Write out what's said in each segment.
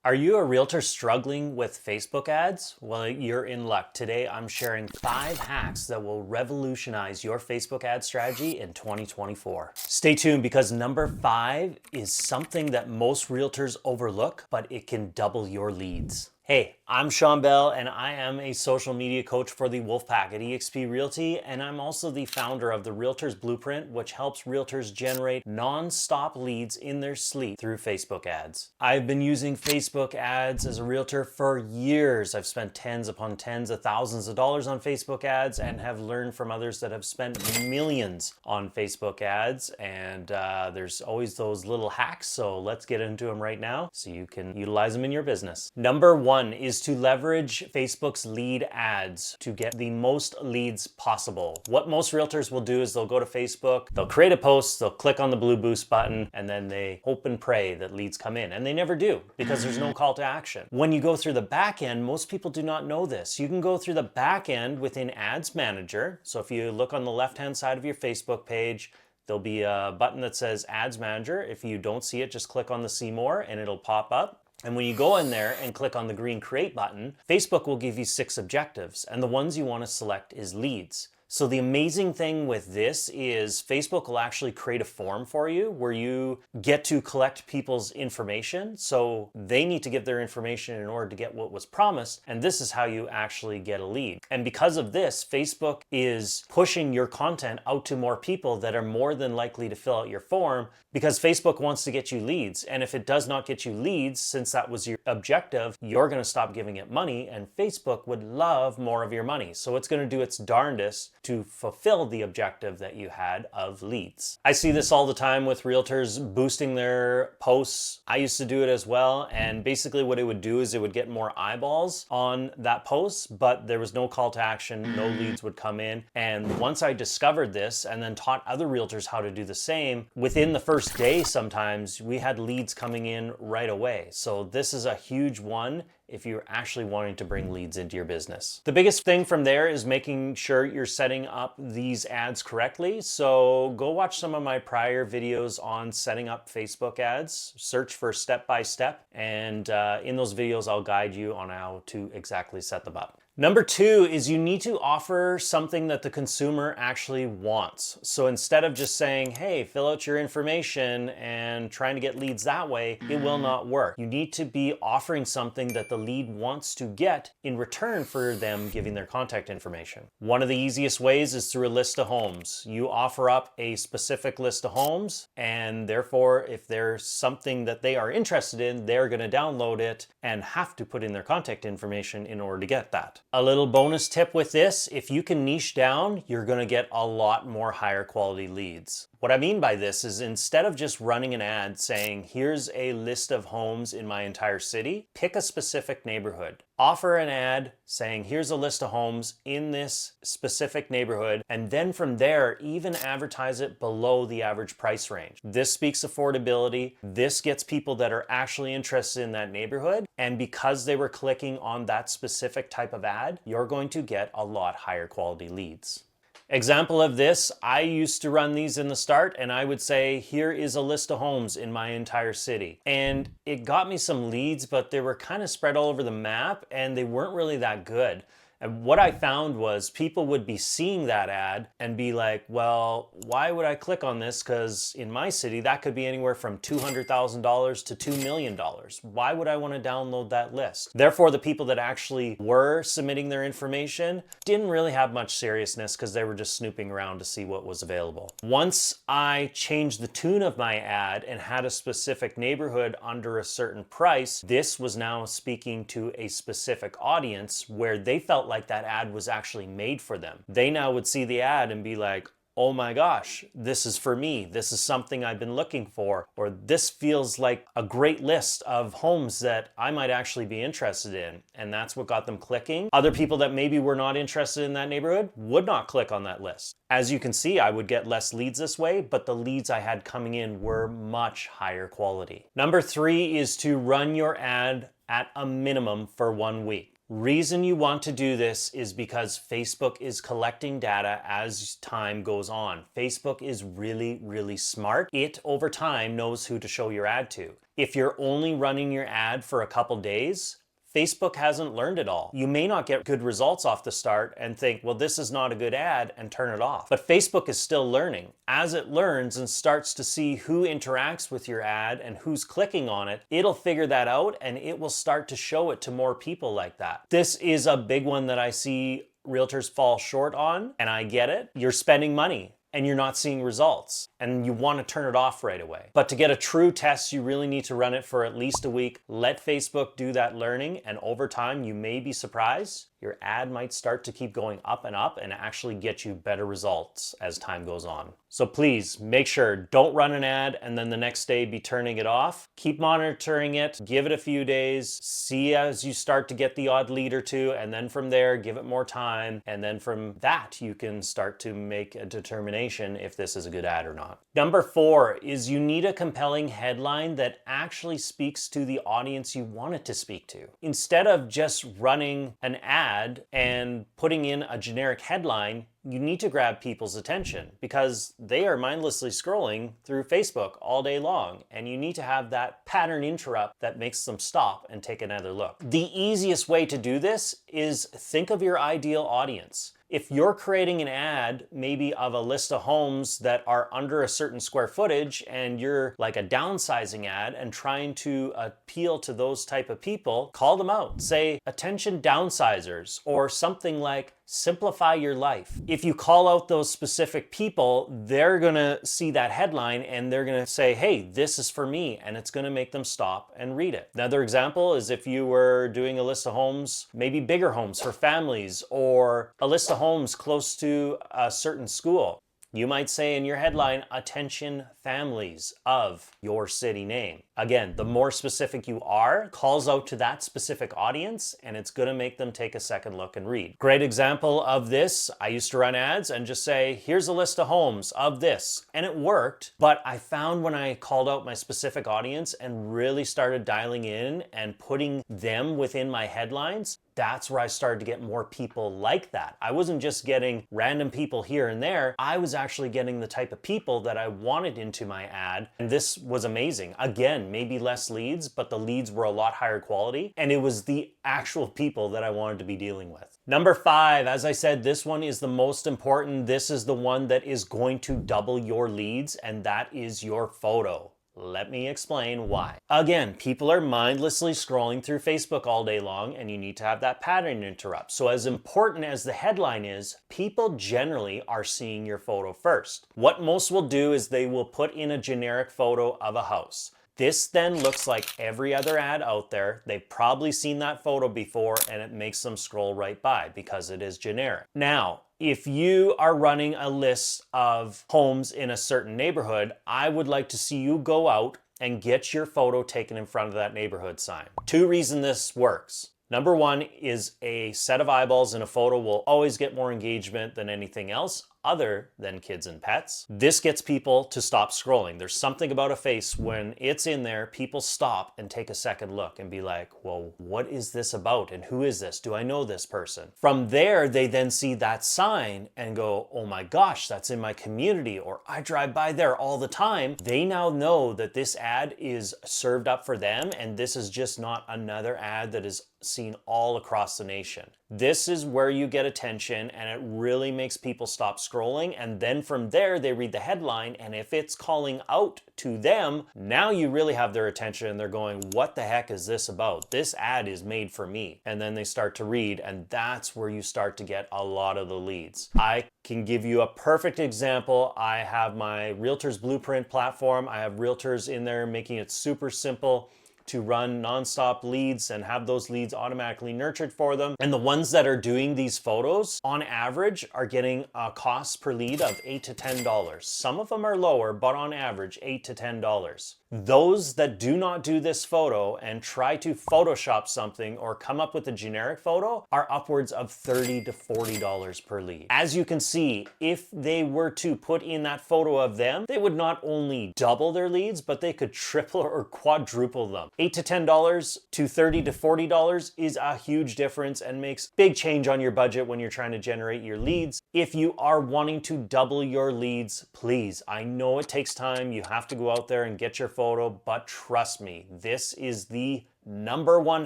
Are you a realtor struggling with Facebook ads? Well, you're in luck. Today, I'm sharing 5 hacks that will revolutionize your Facebook ad strategy in 2024. Stay tuned because number 5 is something that most realtors overlook, but it can double your leads. Hey, I'm Shawn and I am a social media coach for the Wolfpack at eXp Realty, and I'm also the founder of the Realtors Blueprint, which helps realtors generate non-stop leads in their sleep through Facebook ads. I've been using Facebook ads as a realtor for years. I've spent tens upon tens of thousands of dollars on Facebook ads and have learned from others that have spent millions on Facebook ads, and there's always those little hacks, so let's get into them right now so you can utilize them in your business. Number 1 is to leverage Facebook's lead ads to get the most leads possible. What most realtors will do is they'll go to Facebook, they'll create a post, they'll click on the blue boost button, and then they hope and pray that leads come in. And they never do because there's no call to action. When you go through the back end, most people do not know this. You can go through the back end within Ads Manager. So if you look on the left-hand side of your Facebook page, there'll be a button that says Ads Manager. If you don't see it, just click on the See More and it'll pop up. And when you go in there and click on the green Create button, Facebook will give you 6 objectives, and the ones you want to select is leads. So the amazing thing with this is Facebook will actually create a form for you where you get to collect people's information. So they need to give their information in order to get what was promised. And this is how you actually get a lead. And because of this, Facebook is pushing your content out to more people that are more than likely to fill out your form because Facebook wants to get you leads. And if it does not get you leads, since that was your objective, you're going to stop giving it money, and Facebook would love more of your money. So it's going to do its darndest to fulfill the objective that you had of leads. I see this all the time with realtors boosting their posts. I used to do it as well, and basically what it would do is it would get more eyeballs on that post, but there was no call to action, no leads would come in. And once I discovered this and then taught other realtors how to do the same, within the first day sometimes we had leads coming in right away. So this is a huge one if you're actually wanting to bring leads into your business. The biggest thing from there is making sure you're setting up these ads correctly. So go watch some of my prior videos on setting up Facebook ads, search for step by step, and in those videos I'll guide you on how to exactly set them up. Number 2 is you need to offer something that the consumer actually wants. So instead of just saying, hey, fill out your information and trying to get leads that way, it will not work. You need to be offering something that the lead wants to get in return for them giving their contact information. One of the easiest ways is through a list of homes. You offer up a specific list of homes, and therefore if there's something that they are interested in, they're going to download it and have to put in their contact information in order to get that. A little bonus tip with this, if you can niche down, you're going to get a lot more higher quality leads. What I mean by this is instead of just running an ad saying, here's a list of homes in my entire city, pick a specific neighborhood. Offer an ad saying, here's a list of homes in this specific neighborhood, and then from there, even advertise it below the average price range. This speaks affordability. This gets people that are actually interested in that neighborhood, and because they were clicking on that specific type of ad, you're going to get a lot higher quality leads. Example of this, I used to run these in the start and I would say, here is a list of homes in my entire city. And it got me some leads, but they were kind of spread all over the map and they weren't really that good. And what I found was people would be seeing that ad and be like, well, why would I click on this? Because in my city, that could be anywhere from $200,000 to $2 million. Why would I want to download that list? Therefore, the people that actually were submitting their information didn't really have much seriousness because they were just snooping around to see what was available. Once I changed the tune of my ad and had a specific neighborhood under a certain price, this was now speaking to a specific audience where they felt like that ad was actually made for them. They now would see the ad and be like, oh my gosh, this is for me. This is something I've been looking for, or this feels like a great list of homes that I might actually be interested in. And that's what got them clicking. Other people that maybe were not interested in that neighborhood would not click on that list. As you can see, I would get less leads this way, but the leads I had coming in were much higher quality. Number 3 is to run your ad at a minimum for 1 week. Reason you want to do this is because Facebook is collecting data as time goes on. Facebook is really, really smart. It, over time, knows who to show your ad to. If you're only running your ad for a couple days, Facebook hasn't learned it all. You may not get good results off the start and think, well, this is not a good ad, and turn it off. But Facebook is still learning. As it learns and starts to see who interacts with your ad and who's clicking on it, it'll figure that out and it will start to show it to more people like that. This is a big one that I see realtors fall short on, and I get it. You're spending money and you're not seeing results, and you want to turn it off right away. But to get a true test, you really need to run it for at least a week. Let Facebook do that learning, and over time, you may be surprised. Your ad might start to keep going up and actually get you better results as time goes on. So please make sure, don't run an ad and then the next day be turning it off. Keep monitoring it, give it a few days, see as you start to get the odd lead or two, and then from there, give it more time. And then from that, you can start to make a determination if this is a good ad or not. Number 4 is you need a compelling headline that actually speaks to the audience you want it to speak to. Instead of just running an ad and putting in a generic headline, you need to grab people's attention because they are mindlessly scrolling through Facebook all day long, and you need to have that pattern interrupt that makes them stop and take another look. The easiest way to do this is think of your ideal audience. If you're creating an ad maybe of a list of homes that are under a certain square footage and you're like a downsizing ad and trying to appeal to those type of people, call them out. Say, attention downsizers, or something like simplify your life. If you call out those specific people, they're gonna see that headline and they're gonna say, hey, this is for me, and it's gonna make them stop and read it. Another example is if you were doing a list of homes, maybe bigger homes for families, or a list of homes close to a certain school. You might say in your headline, attention families of your city name. Again, the more specific you are, calls out to that specific audience, and it's gonna make them take a second look and read. Great example of this, I used to run ads and just say, here's a list of homes of this, and it worked. But I found when I called out my specific audience and really started dialing in and putting them within my headlines, that's where I started to get more people like that. I wasn't just getting random people here and there. I was actually getting the type of people that I wanted into my ad. And this was amazing. Again, maybe less leads, but the leads were a lot higher quality. And it was the actual people that I wanted to be dealing with. Number 5, as I said, this one is the most important. This is the one that is going to double your leads, and that is your photo. Let me explain why. Again, people are mindlessly scrolling through Facebook all day long, and you need to have that pattern interrupt. So as important as the headline is, people generally are seeing your photo first. What most will do is they will put in a generic photo of a house. This then looks like every other ad out there. They've probably seen that photo before, and it makes them scroll right by because it is generic. Now, if you are running a list of homes in a certain neighborhood, I would like to see you go out and get your photo taken in front of that neighborhood sign. 2 reasons this works. Number 1 is a set of eyeballs in a photo will always get more engagement than anything else other than kids and pets. This gets people to stop scrolling. There's something about a face when it's in there, people stop and take a second look and be like, well, what is this about? And who is this? Do I know this person? From there, they then see that sign and go, oh my gosh, that's in my community, or I drive by there all the time. They now know that this ad is served up for them, and this is just not another ad that is seen all across the nation. This is where you get attention, and it really makes people stop scrolling. And then from there, they read the headline, and if it's calling out to them, now you really have their attention, and they're going, what the heck is this about? This ad is made for me. And then they start to read, and that's where you start to get a lot of the leads. I can give you a perfect example. I have my Realtors Blueprint platform. I have realtors in there making it super simple to run nonstop leads and have those leads automatically nurtured for them. And the ones that are doing these photos, on average, are getting a cost per lead of $8 to $10. Some of them are lower, but on average, $8 to $10. Those that do not do this photo and try to Photoshop something or come up with a generic photo are upwards of $30 to $40 per lead. As you can see, if they were to put in that photo of them, they would not only double their leads, but they could triple or quadruple them. $8 to $10 to $30 to $40 is a huge difference and makes big change on your budget when you're trying to generate your leads. If you are wanting to double your leads, please, I know it takes time. You have to go out there and get your photo, but trust me, this is the #1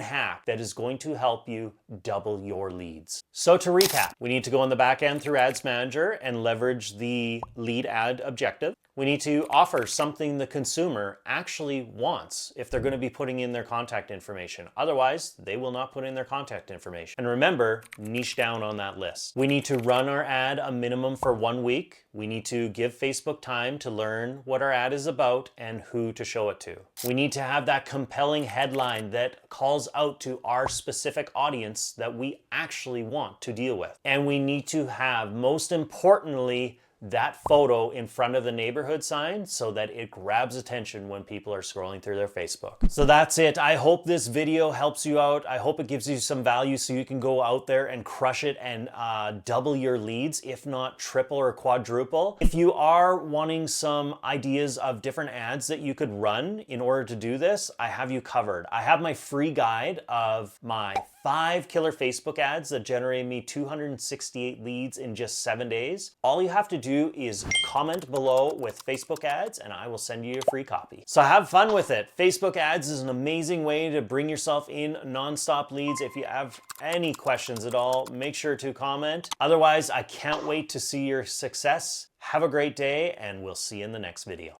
hack that is going to help you double your leads. So to recap, we need to go on the back end through Ads Manager and leverage the lead ad objective. We need to offer something the consumer actually wants if they're going to be putting in their contact information. Otherwise, they will not put in their contact information. And remember, niche down on that list. We need to run our ad a minimum for 1 week. We need to give Facebook time to learn what our ad is about and who to show it to. We need to have that compelling headline that calls out to our specific audience that we actually want to deal with. And we need to have, most importantly, that photo in front of the neighborhood sign so that it grabs attention when people are scrolling through their Facebook. So that's it. I hope this video helps you out. I hope it gives you some value so you can go out there and crush it and double your leads, if not triple or quadruple. If you are wanting some ideas of different ads that you could run in order to do this, I have you covered. I have my free guide of my 5 killer Facebook ads that generated me 268 leads in just 7 days. All you have to do is comment below with Facebook ads and I will send you a free copy. So have fun with it. Facebook ads is an amazing way to bring yourself in nonstop leads. If you have any questions at all, make sure to comment. Otherwise, I can't wait to see your success. Have a great day and we'll see you in the next video.